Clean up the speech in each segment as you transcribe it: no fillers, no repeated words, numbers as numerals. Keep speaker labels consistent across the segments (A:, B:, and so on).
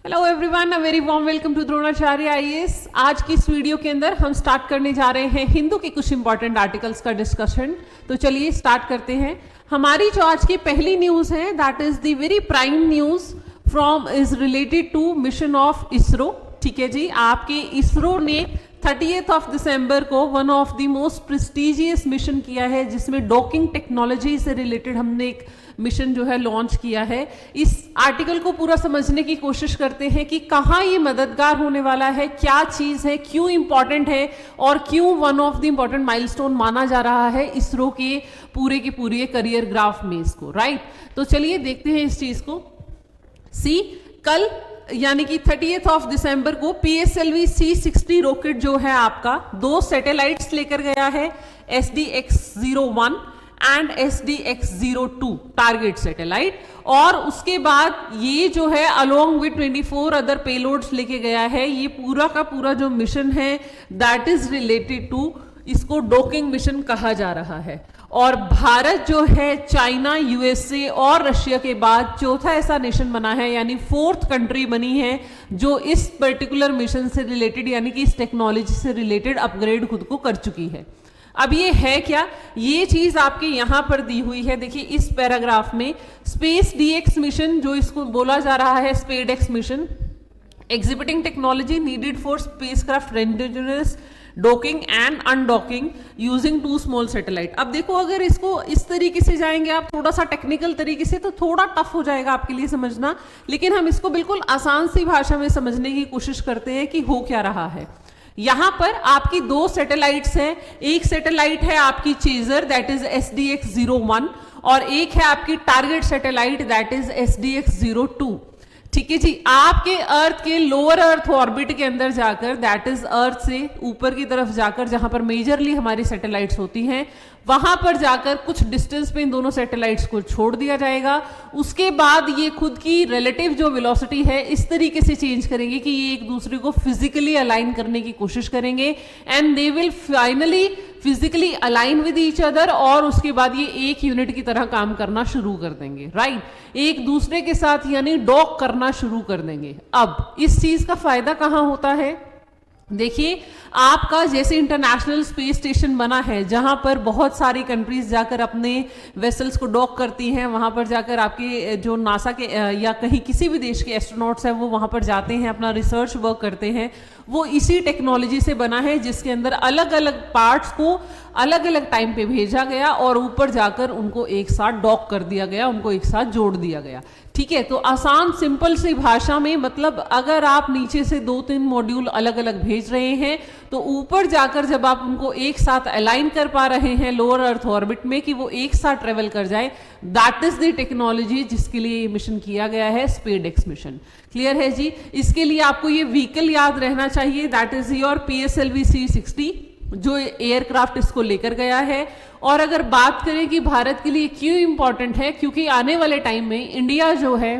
A: Hello everyone, a very warm welcome to Dronacharya IAS. आज की इस वीडियो के अंदर हम स्टार्ट करने जा रहे हैं हिंदू के कुछ इंपॉर्टेंट आर्टिकल्स का डिस्कशन। तो चलिए स्टार्ट करते हैं। हमारी जो आज की पहली न्यूज है that is the very prime news from is related to mission of ISRO. ठीक है जी, आपके इसरो ने 30th ऑफ दिसंबर को one of the most prestigious mission किया है, जिसमें डॉकिंग टेक्नोलॉजी से रिलेटेड हमने एक मिशन जो है लॉन्च किया है। इस आर्टिकल को पूरा समझने की कोशिश करते हैं कि कहाँ ये मददगार होने वाला है, क्या चीज़ है, क्यों इंपॉर्टेंट है और क्यों one of the important milestone माना जा रहा है इसरो के पूरे करियर ग्राफ में इसको, राइट। तो चलिए देखते हैं इस चीज़ को। कल यानी कि 30th ऑफ दिसंबर को PSLV C60 रॉकेट जो है आपका 2 सैटेलाइट्स लेकर गया है, SDX-01 and SDX-02 target satellite, और उसके बाद ये जो है अलोंग विद 24 अदर पेलोड्स लेके गया है। ये पूरा का पूरा जो मिशन है दैट इज रिलेटेड टू, इसको डॉकिंग मिशन कहा जा रहा है। और भारत जो है चाइना, USA और रशिया के बाद चौथा ऐसा नेशन बना है, यानी 4th कंट्री बनी है जो इस पर्टिकुलर मिशन से रिलेटेड यानी कि इस टेक्नोलॉजी से रिलेटेड अपग्रेड खुद को कर चुकी है। अब ये है क्या, ये चीज आपके यहां पर दी हुई है। देखिए इस पैराग्राफ में स्पेस DX मिशन जो इसको बोला जा रहा है, SpaDeX mission, exhibiting technology needed for spacecraft rendezvous docking and undocking using 2 small satellite. अब देखो अगर इसको इस तरीके से जाएंगे आप थोड़ा सा टेक्निकल तरीके से तो थोड़ा टफ हो जाएगा आपके लिए समझना, लेकिन हम इसको बिल्कुल आसान सी भाषा में समझने की कोशिश करते हैं कि हो क्या रहा है। यहां पर आपकी 2 सैटेलाइट्स हैं। एक सैटेलाइट है आपकी चेजर दैट इज SDX-01 और एक है आपकी target satellite that is SDX-02। ठीक है जी, आपके अर्थ के लोअर अर्थ ऑर्बिट के अंदर जाकर दैट इज अर्थ से ऊपर की तरफ जाकर जहां पर मेजरली हमारी सैटेलाइट्स होती हैं, वहां पर जाकर कुछ डिस्टेंस पे इन दोनों सैटेलाइट्स को छोड़ दिया जाएगा। उसके बाद ये खुद की रिलेटिव जो वेलोसिटी है इस तरीके से चेंज करेंगे कि ये एक दूसरे को फिजिकली अलाइन करने की कोशिश करेंगे and they will finally physically align with each other, और उसके बाद ये एक यूनिट की तरह काम करना शुरू कर देंगे, राइट, एक दूसरे के साथ यानी डॉक करना शुरू कर देंगे। अब इस चीज का फायदा कहां होता है, देखिए आपका जैसे इंटरनेशनल स्पेस स्टेशन बना है जहां पर बहुत सारी कंट्रीज जाकर अपने वेसल्स को डॉक करती हैं, वहां पर जाकर आपके जो नासा के या कहीं किसी भी देश के एस्ट्रोनॉट्स हैं वो वहां पर जाते हैं, अपना रिसर्च वर्क करते हैं। वो इसी टेक्नोलॉजी से बना है जिसके अंदर अलग अलग पार्ट्स को अलग अलग टाइम पे भेजा गया और ऊपर जाकर उनको एक साथ डॉक कर दिया गया, उनको एक साथ जोड़ दिया गया। ठीक है, तो आसान सिंपल सी भाषा में मतलब अगर आप नीचे से 2-3 मॉड्यूल अलग अलग भेज रहे हैं तो ऊपर जाकर जब आप उनको एक साथ अलाइन कर पा रहे हैं लोअर अर्थ ऑर्बिट में कि वो एक साथ ट्रेवल कर जाए, दैट इज द टेक्नोलॉजी जिसके लिए ये मिशन किया गया है, स्पेडएक्स मिशन। क्लियर है जी। इसके लिए आपको ये व्हीकल याद रहना चाहिए, that is your PSLV C60 जो एयरक्राफ्ट इसको लेकर गया है। और अगर बात करें कि भारत के लिए क्यों इंपॉर्टेंट है, क्योंकि आने वाले टाइम में इंडिया जो है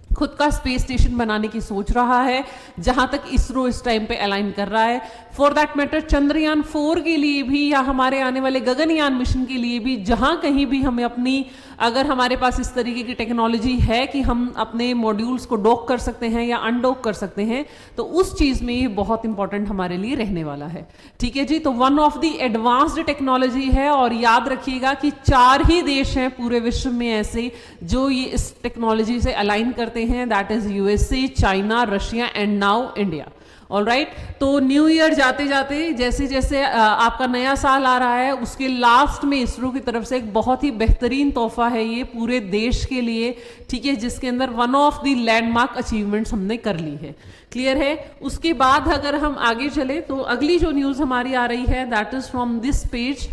A: खुद का स्पेस स्टेशन बनाने की सोच रहा है, जहां तक इसरो इस टाइम पे अलाइन कर रहा है। फॉर दैट मैटर चंद्रयान 4 के लिए भी या हमारे आने वाले गगनयान मिशन के लिए भी जहां कहीं भी हमें अपनी, अगर हमारे पास इस तरीके की टेक्नोलॉजी है कि हम अपने मॉड्यूल्स को डॉक कर सकते हैं या अनडॉक कर सकते हैं, तो उस चीज में ये बहुत इंपॉर्टेंट हमारे लिए रहने वाला है। ठीक है जी, तो one of the advanced technology है और याद रखिएगा कि 4 ही देश हैं पूरे विश्व में ऐसे जो ये इस टेक्नोलॉजी से अलाइन करते हैं, that is USA, China, Russia and now India. Alright, तो न्यू ईयर जाते जाते जैसे जैसे आपका नया साल आ रहा है उसके लास्ट में इसरो की तरफ से एक बहुत ही बेहतरीन तोहफा है ये पूरे देश के लिए, ठीक है, जिसके अंदर one of the landmark achievements हमने कर ली है। क्लियर है। उसके बाद अगर हम आगे चले तो अगली जो न्यूज हमारी आ रही है that is from this page.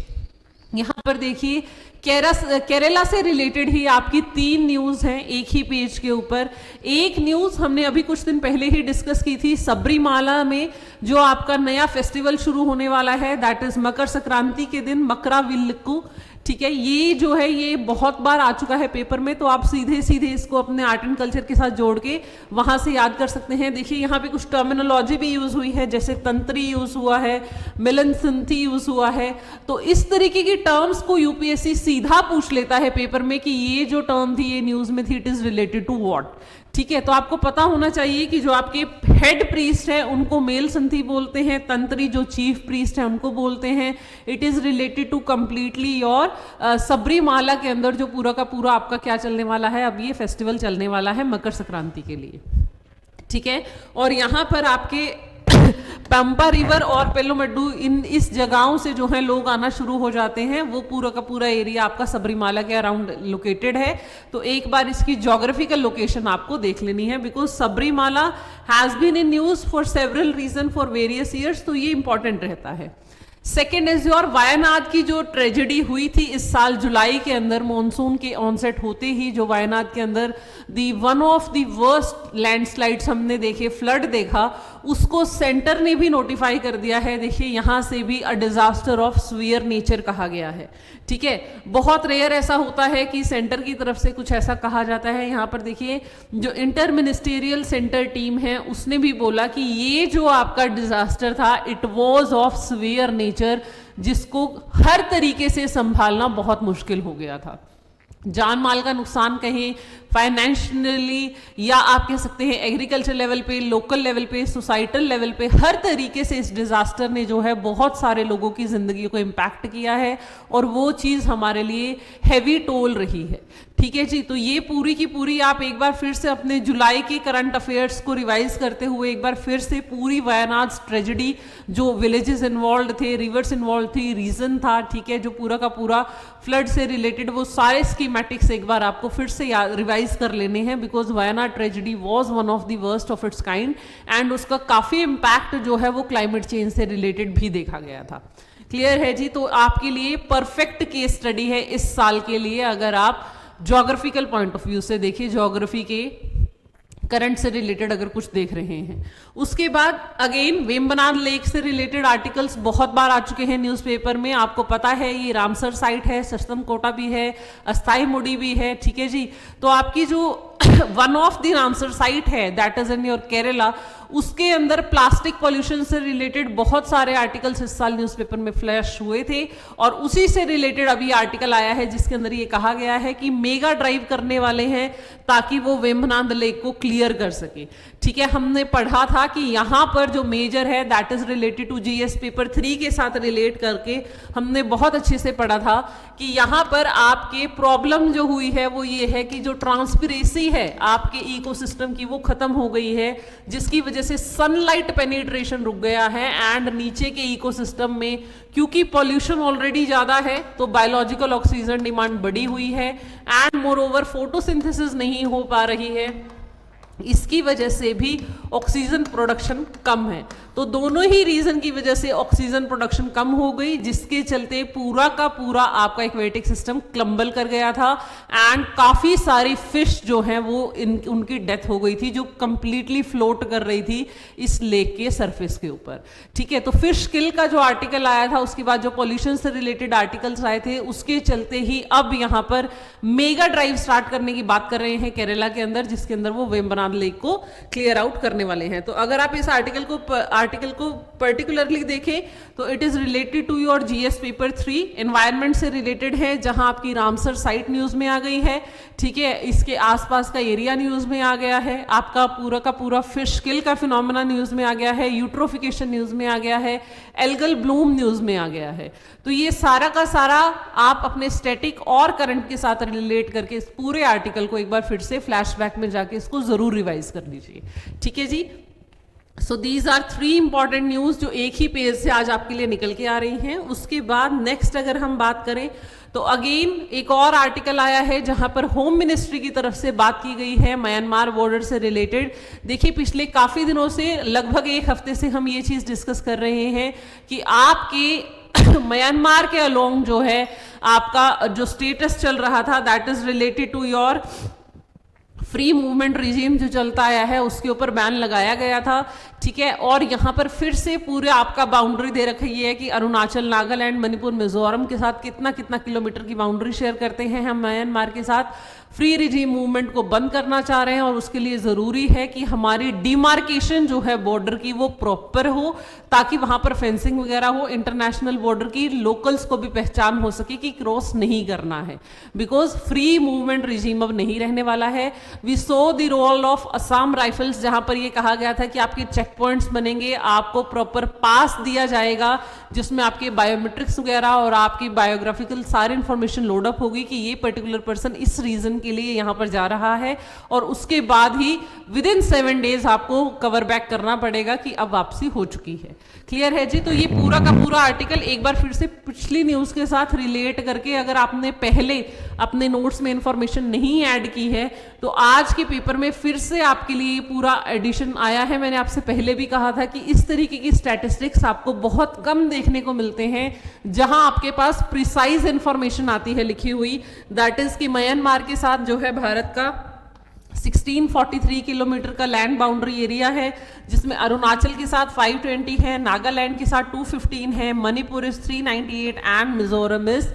A: यहां पर देखिए केरला से रिलेटेड ही आपकी 3 न्यूज हैं एक ही पेज के ऊपर। एक न्यूज हमने अभी कुछ दिन पहले ही डिस्कस की थी, सबरीमाला में जो आपका नया फेस्टिवल शुरू होने वाला है दैट इज मकर संक्रांति के दिन मकराविल्लक्कू। ठीक है, ये जो है ये बहुत बार आ चुका है पेपर में, तो आप सीधे सीधे इसको अपने आर्ट एंड कल्चर के साथ जोड़ के वहां से याद कर सकते हैं। देखिए यहाँ पे कुछ टर्मिनोलॉजी भी यूज हुई है, जैसे तंत्री यूज हुआ है, मिलन सिंथी यूज हुआ है। तो इस तरीके की टर्म्स को यूपीएससी सीधा पूछ लेता है पेपर में कि ये जो टर्म थी ये न्यूज में थी, it is related to what. ठीक है, तो आपको पता होना चाहिए कि जो आपके हेड प्रीस्ट है उनको मेल संथी बोलते हैं, तंत्री जो चीफ प्रीस्ट है उनको बोलते हैं। It is related to completely your Sabarimala के अंदर जो पूरा का पूरा आपका क्या चलने वाला है, अब ये फेस्टिवल चलने वाला है मकर संक्रांति के लिए, ठीक है। और यहाँ पर आपके पंपा रिवर और पेलोमड्डू इस जगहों से जो है लोग आना शुरू हो जाते हैं, वो पूरा का पूरा एरिया आपका सबरीमाला के अराउंड लोकेटेड है। तो एक बार इसकी ज्योग्राफिकल लोकेशन आपको देख लेनी है, because Sabarimala has been in news for several reason for various years, तो ये इंपॉर्टेंट रहता है। सेकेंड इज योर वायनाड की जो ट्रेजेडी हुई थी इस साल जुलाई के अंदर, मॉनसून के ऑनसेट होते ही जो वायनाड के अंदर the one of the worst landslides हमने देखे, फ्लड देखा, उसको सेंटर ने भी नोटिफाई कर दिया है। देखिए यहाँ से भी a disaster of severe nature कहा गया है, ठीक है। बहुत रेयर ऐसा होता है कि सेंटर की तरफ से कुछ ऐसा कहा जाता है। यहाँ पर देखिए जो इंटर मिनिस्टेरियल सेंटर टीम है उसने भी बोला कि ये जो आपका डिजास्टर था it was of severe nature, जिसको हर तरीके से संभालना बहुत मुश्किल हो गया था। जान माल का नुकसान कहें, फाइनेंशियली, या आप कह सकते हैं एग्रीकल्चर लेवल पे, लोकल लेवल पे, सोसाइटल लेवल पे, हर तरीके से इस डिजास्टर ने जो है बहुत सारे लोगों की जिंदगी को इम्पैक्ट किया है और वो चीज़ हमारे लिए हैवी टोल रही है, ठीक है जी। तो ये पूरी की पूरी आप एक बार फिर से अपने जुलाई के करंट अफेयर्स को रिवाइज करते हुए एक बार फिर से पूरी वायनाड ट्रेजेडी, जो विलेजेस इन्वॉल्व थे, रिवर्स इन्वॉल्व थी, रीजन था, ठीक है, जो पूरा का पूरा फ्लड से रिलेटेड, वो सारे स्कीमेटिक्स एक बार आपको फिर से रिवाइज कर लेने हैं, because Wayanad tragedy was one of the worst of its kind and उसका काफी इम्पैक्ट जो है वो क्लाइमेट चेंज से रिलेटेड भी देखा गया था। क्लियर है जी। तो आपके लिए परफेक्ट केस स्टडी है इस साल के लिए, अगर आप ज्योग्राफिकल पॉइंट ऑफ व्यू से देखिए, ज्योग्राफी के करंट से रिलेटेड अगर कुछ देख रहे हैं। उसके बाद अगेन वेम्बनाड लेक से रिलेटेड आर्टिकल्स बहुत बार आ चुके हैं न्यूज़पेपर में, आपको पता है ये रामसर साइट है, सस्तम कोटा भी है, अस्थाई मुड़ी भी है, ठीक है जी। तो आपकी जो one of the Ramsar site है that is in your Kerala, उसके अंदर प्लास्टिक पॉल्यूशन से रिलेटेड बहुत सारे आर्टिकल्स इस साल न्यूज़पेपर में फ्लैश हुए थे और उसी से रिलेटेड अभी आर्टिकल आया है जिसके अंदर ये कहा गया है कि मेगा ड्राइव करने वाले हैं ताकि वो वेम्बनाड लेक को क्लियर कर सके, ठीक है। हमने पढ़ा था कि यहाँ पर जो मेजर है that is related to GS paper 3 के साथ रिलेट करके हमने बहुत अच्छे से पढ़ा था कि यहाँ पर आपके प्रॉब्लम जो हुई है वो ये है कि जो ट्रांसपिरेसी है आपके इकोसिस्टम की वो खत्म हो गई है, जिसकी वजह से सनलाइट पेनिट्रेशन रुक गया है एंड नीचे के इकोसिस्टम में क्योंकि पॉल्यूशन ऑलरेडी ज्यादा है तो बायोलॉजिकल ऑक्सीजन डिमांड बढ़ी हुई है एंड मोर ओवर फोटोसिंथेसिस नहीं हो पा रही है, इसकी वजह से भी ऑक्सीजन प्रोडक्शन कम है। तो दोनों ही रीजन की वजह से ऑक्सीजन प्रोडक्शन कम हो गई, जिसके चलते पूरा का पूरा आपका एक्वेटिक सिस्टम क्लम्बल कर गया था एंड काफी सारी फिश जो हैं वो उनकी डेथ हो गई थी जो कंप्लीटली फ्लोट कर रही थी इस लेक के सरफेस के ऊपर, ठीक है। तो फिश किल का जो आर्टिकल आया था, उसके बाद जो पॉल्यूशन से रिलेटेड आर्टिकल्स आए थे, उसके चलते ही अब यहाँ पर मेगा ड्राइव स्टार्ट करने की बात कर रहे हैं केरला के अंदर, जिसके अंदर वो वेम्बनाड लेक को क्लियर आउट करने वाले हैं। तो अगर आप इस आर्टिकल को पर्टिकुलरली देखें तो it is related to your GS paper 3, environment से रिलेटेड है, जहां आपकी रामसर साइट न्यूज में आ गई है, ठीक है। इसके आसपास का एरिया न्यूज में आ गया है, आपका पूरा का पूरा फिश किल का फिनोमेना न्यूज में आ गया है, यूट्रोफिकेशन न्यूज में आ गया है, एल्गल ब्लूम न्यूज में आ गया है। तो ये सारा का सारा आप अपने स्टैटिक और करंट के साथ रिलेट करके इस पूरे आर्टिकल को एक बार फिर से फ्लैशबैक में जाके इसको जरूर रिवाइज कर लीजिए, ठीक है जी। So these are 3 important news जो एक ही पेज से आज आपके लिए निकल के आ रही हैं। उसके बाद नेक्स्ट अगर हम बात करें तो अगेन एक और आर्टिकल आया है जहां पर होम मिनिस्ट्री की तरफ से बात की गई है म्यांमार बॉर्डर से रिलेटेड। देखिए पिछले काफी दिनों से, लगभग एक हफ्ते से हम ये चीज डिस्कस कर रहे हैं कि आपके म्यांमार के अलोंग जो है आपका जो स्टेटस चल रहा था that is related to your free movement regime जो चलता आया है, उसके ऊपर बैन लगाया गया था, ठीक है। और यहाँ पर फिर से पूरे आपका बाउंड्री दे रखी है कि अरुणाचल, नागालैंड, मणिपुर, मिजोरम के साथ कितना कितना किलोमीटर की बाउंड्री शेयर करते हैं हम म्यांमार के साथ। फ्री रिजीम मूवमेंट को बंद करना चाह रहे हैं और उसके लिए जरूरी है कि हमारी डिमार्केशन जो है बॉर्डर की वो प्रॉपर हो, ताकि वहां पर फेंसिंग वगैरह हो, इंटरनेशनल बॉर्डर की लोकल्स को भी पहचान हो सके कि क्रॉस नहीं करना है, बिकॉज फ्री मूवमेंट रिजीम अब नहीं रहने वाला है। We saw the role of Assam rifles, जहां पर ये कहा गया था कि आपके चेक पॉइंट्स बनेंगे, आपको प्रॉपर पास दिया जाएगा जिसमें आपके बायोमेट्रिक्स वगैरह और आपकी बायोग्राफिकल सारी इंफॉर्मेशन लोडअप होगी कि ये पर्टिकुलर पर्सन इस रीजन के लिए यहां पर जा रहा है, और उसके बाद ही विद इन 7 डेज आपको कवर बैक करना पड़ेगा कि अब वापसी हो चुकी है। क्लियर है जी? तो ये पूरा का पूरा आर्टिकल एक बार फिर से पिछली न्यूज के साथ रिलेट करके, अगर आपने पहले अपने नोट्स में इंफॉर्मेशन नहीं ऐड की है तो आज के पेपर में फिर से आपके लिए पूरा एडिशन आया है। मैंने आपसे पहले भी कहा था कि इस तरीके की स्टैटिस्टिक्स आपको बहुत कम देखने को मिलते हैं जहां आपके पास प्रिसाइज इंफॉर्मेशन आती है लिखी हुई, दैट इज कि म्यांमार के साथ जो है भारत का 1643 किलोमीटर का लैंड बाउंड्री एरिया है, जिसमें अरुणाचल के साथ 520 है, नागालैंड के साथ 215 है, Manipur is 398 and Mizoram is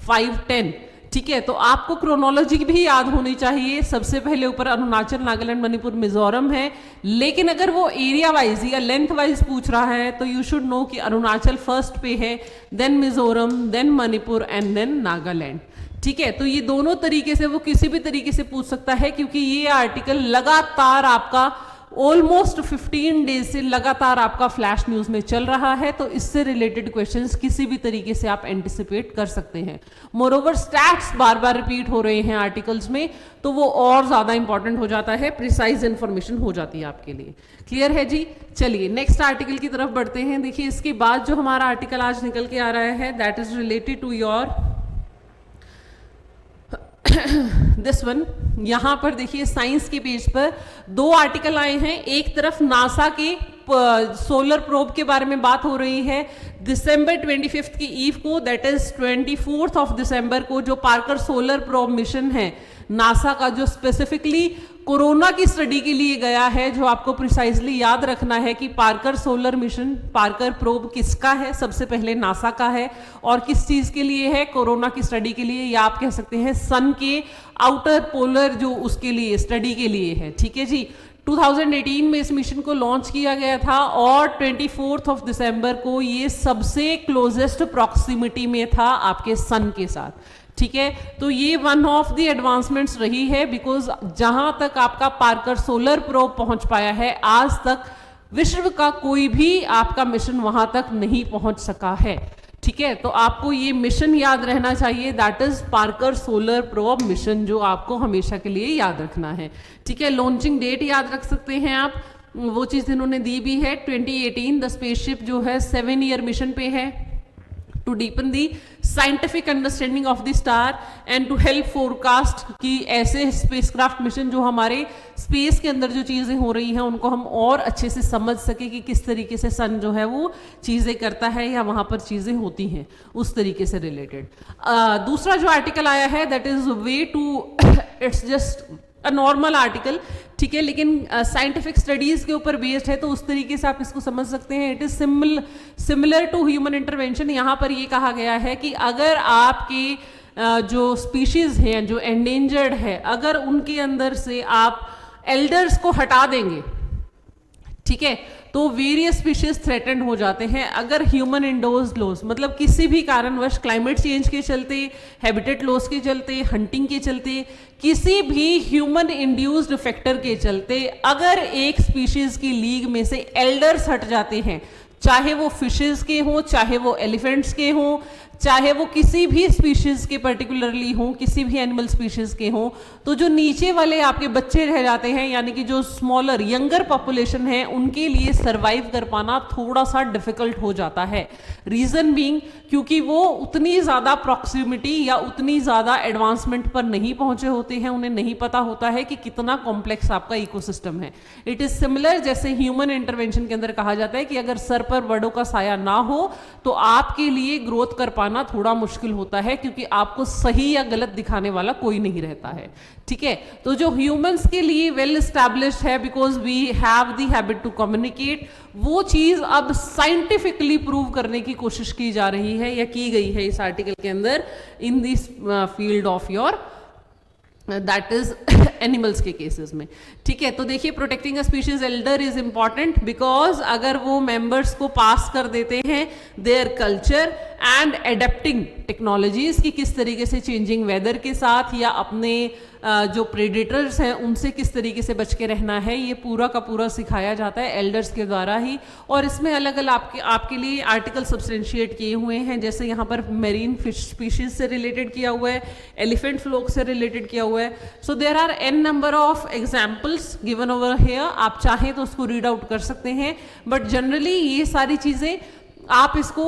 A: 510। ठीक है, तो आपको क्रोनोलॉजी भी याद होनी चाहिए। सबसे पहले ऊपर अरुणाचल, नागालैंड, मणिपुर, मिजोरम है, लेकिन अगर वो एरिया वाइज या लेंथ वाइज पूछ रहा है तो यू शुड नो कि अरुणाचल फर्स्ट पे है, then Mizoram, then Manipur and then Nagaland. ठीक है, तो ये दोनों तरीके से वो किसी भी तरीके से पूछ सकता है, क्योंकि ये आर्टिकल लगातार आपका ऑलमोस्ट 15 डेज से लगातार आपका फ्लैश न्यूज में चल रहा है, तो इससे रिलेटेड क्वेश्चंस किसी भी तरीके से आप एंटिसिपेट कर सकते हैं। मोरओवर स्टैट्स बार बार रिपीट हो रहे हैं आर्टिकल्स में, तो वो और ज्यादा इंपॉर्टेंट हो जाता है, प्रिसाइज इंफॉर्मेशन हो जाती है आपके लिए। क्लियर है जी? चलिए नेक्स्ट आर्टिकल की तरफ बढ़ते हैं। देखिए इसके बाद जो हमारा आर्टिकल आज निकल के आ रहा है that is related to your this one. यहां पर देखिए साइंस के पेज पर 2 आर्टिकल आए हैं। एक तरफ नासा के सोलर प्रोब के बारे में बात हो रही है। दिसंबर 25 की ईव को, दैट इज 24 ऑफ दिसंबर को, जो पार्कर सोलर प्रोब मिशन है नासा का, जो स्पेसिफिकली कोरोना की स्टडी के लिए गया है, जो आपको प्रिसाइजली याद रखना है कि Parker solar mission, Parker probe किसका है? सबसे पहले नासा का है, और किस चीज के लिए है? कोरोना की स्टडी के लिए, या आप कह सकते हैं सन के आउटर पोलर जो उसके लिए स्टडी के लिए है। ठीक है जी, 2018 में इस मिशन को लॉन्च किया गया था और 24 ऑफ दिसंबर को ये सबसे क्लोजेस्ट प्रॉक्सिमिटी में था आपके सन के साथ। ठीक है, तो ये वन ऑफ द एडवांसमेंट्स रही है, बिकॉज जहां तक आपका पार्कर सोलर प्रोब पहुंच पाया है, आज तक विश्व का कोई भी आपका मिशन वहां तक नहीं पहुंच सका है। ठीक है, तो आपको ये मिशन याद रहना चाहिए, that is Parker solar probe mission, जो आपको हमेशा के लिए याद रखना है। ठीक है, लॉन्चिंग डेट याद रख सकते हैं आप, वो चीज इन्होंने दी भी है 2018। द स्पेसशिप जो है 7 ईयर मिशन पे है, to deepen the scientific understanding of the star and to help forecast, कि ऐसे स्पेसक्राफ्ट मिशन जो हमारे स्पेस के अंदर जो चीजें हो रही हैं उनको हम और अच्छे से समझ सके कि किस तरीके से सन जो है वो चीजें करता है या वहां पर चीजें होती हैं, उस तरीके से रिलेटेड। दूसरा जो आर्टिकल आया है that is way to, it's just a normal article, ठीक है, लेकिन साइंटिफिक स्टडीज के ऊपर बेस्ड है, तो उस तरीके से आप इसको समझ सकते हैं। It is similar to human intervention. यहाँ पर ये कहा गया है कि अगर आपके जो स्पीशीज हैं जो एंडेंजर्ड है, अगर उनके अंदर से आप एल्डर्स को हटा देंगे, ठीक है, तो वेरियस स्पीशीज थ्रेटेंड हो जाते हैं। अगर ह्यूमन इंडोज लॉस, मतलब किसी भी कारणवश क्लाइमेट चेंज के चलते, हैबिटेट लॉस के चलते, हंटिंग के चलते, किसी भी ह्यूमन इंड्यूस्ड फैक्टर के चलते अगर एक स्पीशीज की लीग में से एल्डर्स हट जाते हैं, चाहे वो फिशेस के हों, चाहे वो एलिफेंट्स के हों, चाहे वो किसी भी स्पीशीज के पर्टिकुलरली हों, किसी भी एनिमल स्पीशीज के हों, तो जो नीचे वाले आपके बच्चे रह जाते हैं, यानी कि जो स्मॉलर यंगर पॉपुलेशन है, उनके लिए सरवाइव कर पाना थोड़ा सा डिफिकल्ट हो जाता है। रीजन बीइंग क्योंकि वो उतनी ज्यादा प्रॉक्सिमिटी या उतनी ज्यादा एडवांसमेंट पर नहीं पहुंचे होते हैं, उन्हें नहीं पता होता है कि कितना कॉम्प्लेक्स आपका इकोसिस्टम है। इट इज सिमिलर, जैसे ह्यूमन इंटरवेंशन के अंदर कहा जाता है कि अगर सर पर बड़ों का साया ना हो तो आपके लिए ग्रोथ कर पाना थोड़ा मुश्किल होता है, क्योंकि आपको सही या गलत दिखाने वाला कोई नहीं रहता है। ठीक है, तो जो ह्यूमंस के लिए वेल एस्टैब्लिश्ड है, because we have the habit to communicate, वो चीज अब साइंटिफिकली प्रूव करने की कोशिश की जा रही है या की गई है इस आर्टिकल के अंदर in this field of your that is animals के केसेस में। ठीक है, तो देखिए protecting a species Elder is important because अगर वो मेंबर्स को पास कर देते हैं their culture and adapting technologies की किस तरीके से चेंजिंग वेदर के साथ या अपने जो प्रेडेटर्स हैं उनसे किस तरीके से बच के रहना है, ये पूरा का पूरा सिखाया जाता है एल्डर्स के द्वारा ही। और इसमें अलग अलग आपके लिए आर्टिकल सब्सटेंशिएट किए हुए हैं, जैसे यहाँ पर मेरीन फिश स्पीशीज से रिलेटेड किया हुआ है, एलिफेंट फ्लोक से रिलेटेड किया हुआ है। So there are an number of examples given over here, आप चाहें तो उसको रीड आउट कर सकते हैं, बट जनरली ये सारी चीज़ें आप इसको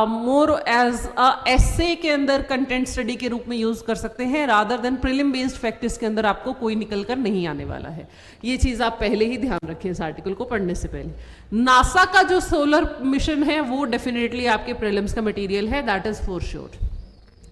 A: मोर एज एसे के अंदर कंटेंट स्टडी के रूप में यूज कर सकते हैं rather than prelim based facts के अंदर आपको कोई निकल कर नहीं आने वाला है। ये चीज आप पहले ही ध्यान रखें इस आर्टिकल को पढ़ने से पहले। नासा का जो सोलर मिशन है वो डेफिनेटली आपके प्रीलिम्स का मटेरियल है, that is for sure.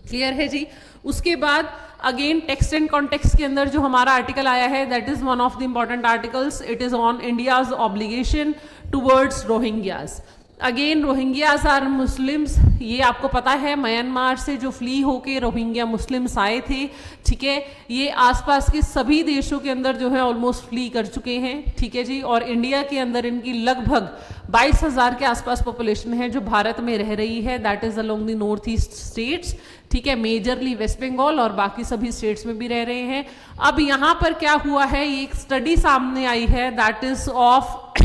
A: Clear है जी। उसके बाद अगेन टेक्स्ट एंड कॉन्टेक्स्ट के अंदर जो हमारा आर्टिकल आया है that is one of the important articles, it is on India's obligation towards Rohingyas. Again Rohingyas are Muslims, ये आपको पता है म्यांमार से जो फ्ली होके रोहिंग्या मुस्लिम्स आए थे। ठीक है, ये आसपास के सभी देशों के अंदर जो है ऑलमोस्ट फ्ली कर चुके हैं। ठीक है जी, और इंडिया के अंदर इनकी लगभग 22,000 के आसपास पॉपुलेशन है जो भारत में रह रही है, that is along the north east states. ठीक है, मेजरली वेस्ट बंगाल और बाकी सभी स्टेट्स में भी रह रहे हैं। अब यहाँ पर क्या हुआ है, ये एक स्टडी सामने आई है दैट इज ऑफ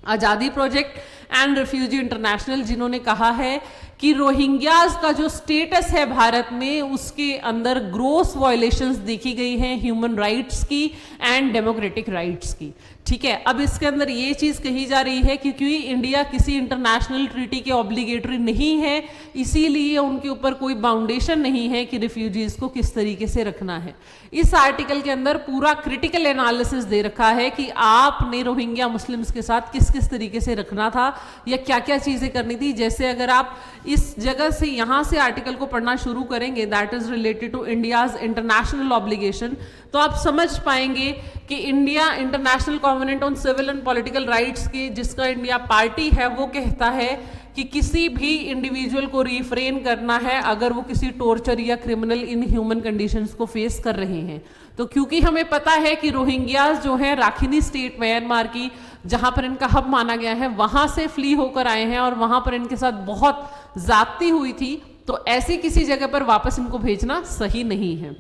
A: आज़ादी प्रोजेक्ट एंड रिफ्यूजी इंटरनेशनल, जिन्होंने कहा है कि रोहिंग्याज का जो स्टेटस है भारत में उसके अंदर ग्रोस वायलेशंस देखी गई हैं ह्यूमन राइट्स की एंड डेमोक्रेटिक राइट्स की। ठीक है, अब इसके अंदर ये चीज़ कही जा रही है क्योंकि इंडिया किसी इंटरनेशनल ट्रीटी के ऑब्लिगेटरी नहीं है, इसीलिए उनके ऊपर कोई बाउंडेशन नहीं है कि रिफ्यूजीज को किस तरीके से रखना है। इस आर्टिकल के अंदर पूरा क्रिटिकल एनालिसिस दे रखा है कि आपने रोहिंग्या मुस्लिम्स के साथ किस किस तरीके से रखना था या क्या क्या चीज़ें करनी थी। जैसे अगर आप इस जगह से यहाँ से आर्टिकल को पढ़ना शुरू करेंगे that is related to India's international obligation, तो आप समझ पाएंगे कि India international covenant on civil and political rights की जिसका इंडिया पार्टी है वो कहता है कि किसी भी इंडिविजुअल को रिफ्रेन करना है अगर वो किसी टॉर्चर या क्रिमिनल इनह्यूमन कंडीशंस को फेस कर रहे हैं। तो क्योंकि हमें पता है कि रोहिंग्याज जो है राखिनी स्टेट म्यांमार की जहां पर इनका हब माना गया है वहां से फ्ली होकर आए हैं और वहां पर इनके साथ बहुत ज्यादती हुई थी, तो ऐसी किसी जगह पर वापस इनको भेजना सही नहीं है।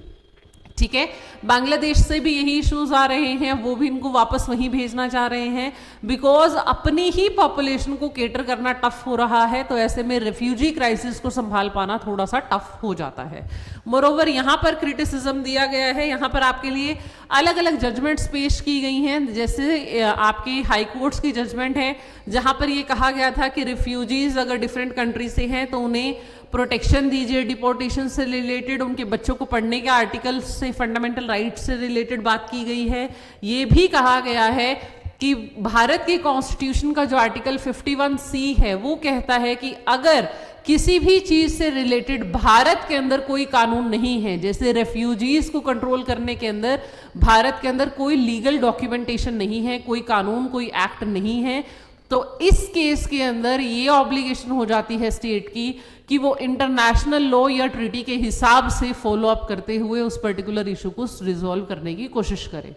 A: ठीक है, बांग्लादेश से भी यही इश्यूज आ रहे हैं, वो भी इनको वापस वहीं भेजना चाह रहे हैं बिकॉज अपनी ही पॉपुलेशन को केटर करना टफ हो रहा है, तो ऐसे में रिफ्यूजी क्राइसिस को संभाल पाना थोड़ा सा टफ हो जाता है। मोरोवर यहाँ पर क्रिटिसिज्म दिया गया है, यहाँ पर आपके लिए अलग अलग जजमेंट्स पेश की गई हैं, जैसे आपकी हाई कोर्ट्स की जजमेंट है जहाँ पर ये कहा गया था कि रिफ्यूजीज अगर डिफरेंट कंट्री से हैं तो उन्हें प्रोटेक्शन दीजिए, डिपोर्टेशन से रिलेटेड उनके बच्चों को पढ़ने के आर्टिकल से फंडामेंटल राइट्स से रिलेटेड बात की गई है। ये भी कहा गया है कि भारत के कॉन्स्टिट्यूशन का जो आर्टिकल 51C है वो कहता है कि अगर किसी भी चीज से रिलेटेड भारत के अंदर कोई कानून नहीं है, जैसे रेफ्यूजीज को कंट्रोल करने के अंदर भारत के अंदर कोई लीगल डॉक्यूमेंटेशन नहीं है, कोई कानून कोई एक्ट नहीं है, तो इस केस के अंदर ये ऑब्लिगेशन हो जाती है स्टेट की कि वो इंटरनेशनल लॉ या ट्रीटी के हिसाब से फॉलो अप करते हुए उस पर्टिकुलर इशू को रिजॉल्व करने की कोशिश करे।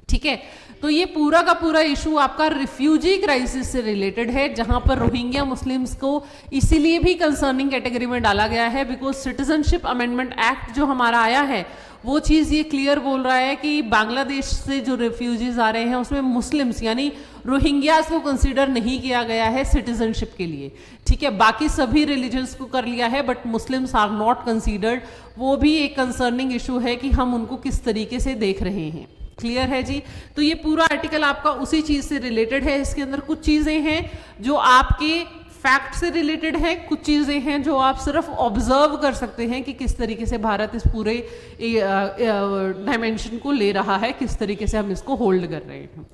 A: ठीक है, तो ये पूरा का पूरा इशू आपका रिफ्यूजी क्राइसिस से रिलेटेड है, जहां पर रोहिंग्या मुस्लिम्स को इसीलिए भी कंसर्निंग कैटेगरी में डाला गया है बिकॉज सिटीजनशिप अमेंडमेंट एक्ट जो हमारा आया है वो चीज़ ये क्लियर बोल रहा है कि बांग्लादेश से जो रिफ्यूजीज आ रहे हैं उसमें मुस्लिम्स यानी रोहिंग्यास को कंसीडर नहीं किया गया है सिटीजनशिप के लिए। ठीक है, बाकी सभी रिलीजन्स को कर लिया है but Muslims are not considered, वो भी एक कंसर्निंग इशू है कि हम उनको किस तरीके से देख रहे हैं। क्लियर है जी। तो ये पूरा आर्टिकल आपका उसी चीज से रिलेटेड है। इसके अंदर कुछ चीजें हैं जो आपके फैक्ट से रिलेटेड है, कुछ चीजें हैं जो आप सिर्फ ऑब्जर्व कर सकते हैं कि किस तरीके से भारत इस पूरे डायमेंशन को ले रहा है, किस तरीके से हम इसको होल्ड कर रहे हैं।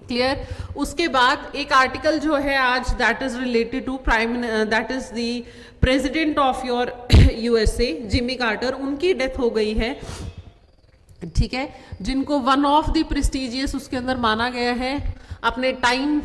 A: क्लियर। उसके बाद एक आर्टिकल जो है आज that is related to that is the president of your USA Jimmy Carter, उनकी डेथ हो गई है। ठीक है, जिनको वन ऑफ द प्रेस्टिजियस उसके अंदर माना गया है। अपने टाइम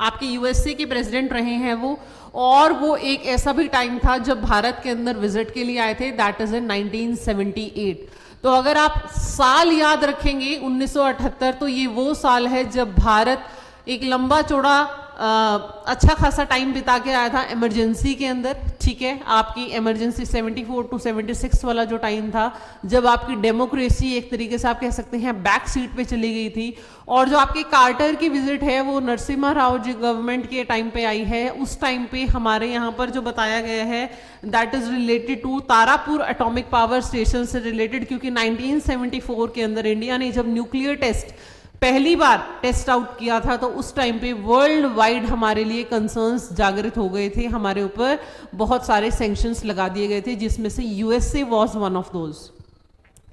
A: आपके यूएसए के प्रेसिडेंट रहे हैं वो, और वो एक ऐसा भी टाइम था जब भारत के अंदर विजिट के लिए आए थे, दैट इज इन 1978। तो अगर आप साल याद रखेंगे 1978, तो ये वो साल है जब भारत एक लंबा चौड़ा अच्छा खासा टाइम बिता के आया था इमरजेंसी के अंदर। ठीक है, आपकी इमरजेंसी 74 टू 76 वाला जो टाइम था, जब आपकी डेमोक्रेसी एक तरीके से आप कह सकते हैं बैक सीट पे चली गई थी। और जो आपके कार्टर की विजिट है वो नरसिम्हा राव जी गवर्नमेंट के टाइम पे आई है। उस टाइम पे हमारे यहाँ पर जो बताया गया है that is related to Tarapur atomic power station से रिलेटेड, क्योंकि 1974 के अंदर इंडिया ने जब न्यूक्लियर टेस्ट पहली बार टेस्ट आउट किया था, तो उस टाइम पे वर्ल्ड वाइड हमारे लिए कंसर्न्स जागृत हो गए थे, हमारे ऊपर बहुत सारे सैंक्शंस लगा दिए गए थे, जिसमें से USA was one of those.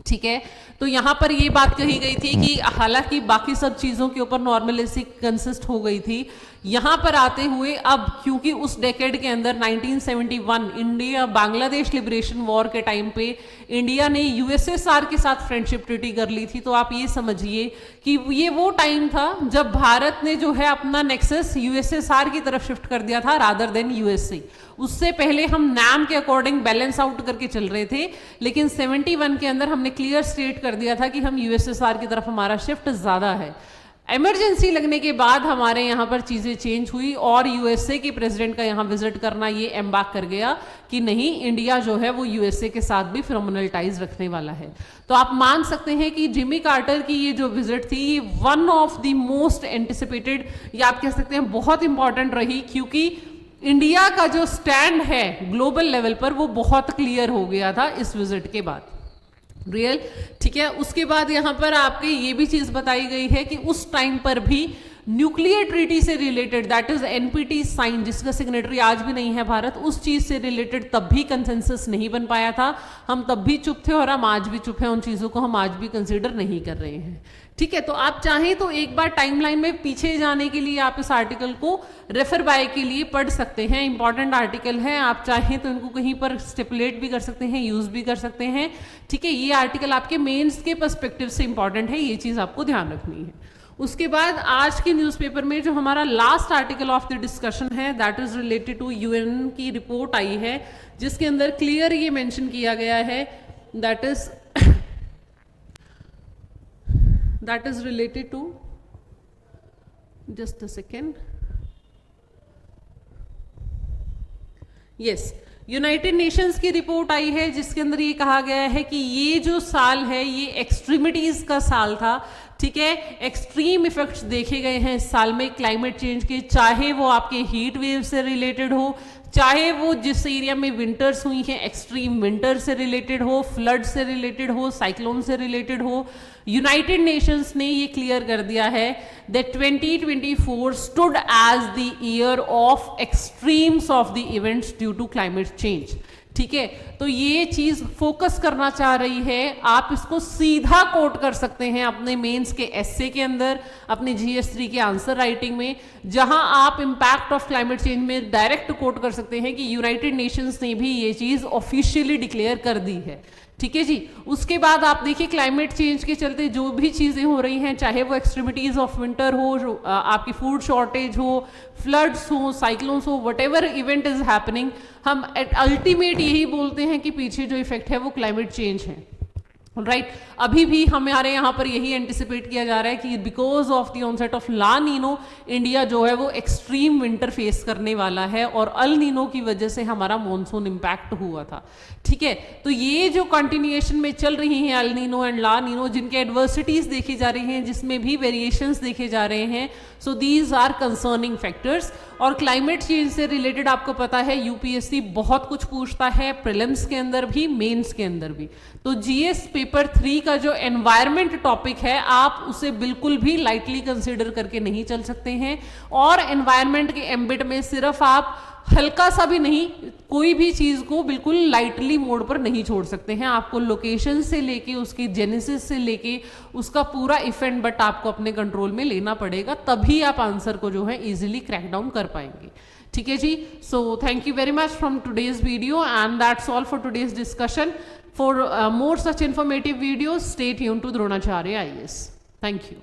A: ठीक है, तो यहाँ पर ये बात कही गई थी कि हालांकि बाकी सब चीज़ों के ऊपर नॉर्मलिटी कंसिस्ट हो गई थी, यहाँ पर आते हुए अब क्योंकि उस डेकेड के अंदर 1971 इंडिया बांग्लादेश लिबरेशन वॉर के टाइम पे इंडिया ने यूएसएसआर के साथ फ्रेंडशिप ट्रीटी कर ली थी। तो आप ये समझिए कि ये वो टाइम था जब भारत ने जो है अपना नेक्सस यूएसएसआर की तरफ शिफ्ट कर दिया था रादर देन यूएसए। उससे पहले हम नाम के अकॉर्डिंग बैलेंस आउट करके चल रहे थे, लेकिन 71 के अंदर हमने क्लियर स्टेट कर दिया था कि हम यूएसएसआर की तरफ हमारा शिफ्ट ज्यादा है। इमरजेंसी लगने के बाद हमारे यहाँ पर चीज़ें चेंज हुई और यूएसए के प्रेसिडेंट का यहाँ विजिट करना ये एम्बार्क कर गया कि नहीं, इंडिया जो है वो यूएसए के साथ भी फिनोमिनल टाइज रखने वाला है। तो आप मान सकते हैं कि जिमी कार्टर की ये जो विजिट थी ये one of the most anticipated, या आप कह सकते हैं बहुत इंपॉर्टेंट रही, क्योंकि इंडिया का जो स्टैंड है ग्लोबल लेवल पर वो बहुत क्लियर हो गया था इस विजिट के बाद। रियल ठीक है, उसके बाद यहाँ पर आपके ये भी चीज बताई गई है कि उस टाइम पर भी न्यूक्लियर ट्रीटी से related that is NPT sign, जिसका सिग्नेटरी आज भी नहीं है भारत, उस चीज से रिलेटेड तब भी कंसेंसस नहीं बन पाया था। हम तब भी चुप थे और हम आज भी चुप हैं, उन चीजों को हम आज भी कंसीडर नहीं कर रहे हैं। ठीक है, तो आप चाहें तो एक बार टाइमलाइन में पीछे जाने के लिए आप इस आर्टिकल को रेफर बाय के लिए पढ़ सकते हैं, इंपॉर्टेंट आर्टिकल है। आप चाहें तो इनको कहीं पर स्टिपुलेट भी कर सकते हैं, यूज भी कर सकते हैं। ठीक है, ये आर्टिकल आपके मेंस के पर्सपेक्टिव से इंपॉर्टेंट है, ये चीज आपको ध्यान रखनी है। उसके बाद आज के न्यूज़पेपर में जो हमारा last article of the discussion है that is related to UN की रिपोर्ट आई है, जिसके अंदर क्लियर ये मेंशन किया गया है that is related to, just a second, yes, United Nations की रिपोर्ट आई है जिसके अंदर ये कहा गया है कि ये जो साल है ये एक्सट्रीमिटीज का साल था। ठीक है, एक्सट्रीम इफेक्ट्स देखे गए हैं इस साल में क्लाइमेट चेंज के, चाहे वो आपके हीट वेव से रिलेटेड हो, चाहे वो जिस एरिया में विंटर्स हुई हैं एक्सट्रीम विंटर से रिलेटेड हो, फ्लड से रिलेटेड हो, साइक्लोन से रिलेटेड हो। यूनाइटेड नेशंस ने ये क्लियर कर दिया है that 2024 stood as the year of extremes of the events due to climate change. ठीक है, तो ये चीज फोकस करना चाह रही है, आप इसको सीधा कोट कर सकते हैं अपने मेंस के एस्से के अंदर, अपने GS3 के आंसर राइटिंग में, जहां आप इंपैक्ट ऑफ क्लाइमेट चेंज में डायरेक्ट कोट कर सकते हैं कि यूनाइटेड नेशंस ने भी ये चीज ऑफिशियली डिक्लेयर कर दी है। ठीक है जी, उसके बाद आप देखिए क्लाइमेट चेंज के चलते जो भी चीजें हो रही हैं, चाहे वो एक्सट्रीमिटीज ऑफ विंटर हो, आपकी फूड शॉर्टेज हो, फ्लड्स हो, साइक्लोन्स हो, व्हाटएवर इवेंट इज हैपनिंग, हम अल्टीमेट यही बोलते हैं कि पीछे जो इफेक्ट है वो क्लाइमेट चेंज है। राइट, अभी भी हमारे यहाँ पर यही एंटिसिपेट किया जा रहा है कि because of the onset of La Nino India जो है वो एक्सट्रीम विंटर फेस करने वाला है, और अल नीनो की वजह से हमारा मॉनसून इम्पैक्ट हुआ था। ठीक है, तो ये जो कंटिन्यूएशन में चल रही हैं El Nino and La Nino, जिनके एडवर्सिटीज देखी जा रही हैं, जिसमें भी वेरिएशंस देखे जा रहे हैं, so these are concerning factors. और क्लाइमेट चेंज से रिलेटेड आपको पता है यूपीएससी बहुत कुछ पूछता है, प्रीलिम्स के अंदर भी, मेंस के अंदर भी। तो GS पेपर 3 का जो एनवायरमेंट टॉपिक है आप उसे बिल्कुल भी लाइटली कंसीडर करके नहीं चल सकते हैं, और एनवायरमेंट के एम्बिट में सिर्फ आप हल्का सा भी नहीं, कोई भी चीज को बिल्कुल लाइटली मोड पर नहीं छोड़ सकते हैं। आपको लोकेशन से लेके उसकी जेनेसिस से लेके उसका पूरा इफेक्ट बट आपको अपने कंट्रोल में लेना पड़ेगा, तभी आप आंसर को जो है इजीली क्रैक डाउन कर पाएंगे। ठीक है जी, so thank you very much from today's video and that's all for today's discussion. For more such informative videos, stay tuned to Dronacharya IAS. Thank you.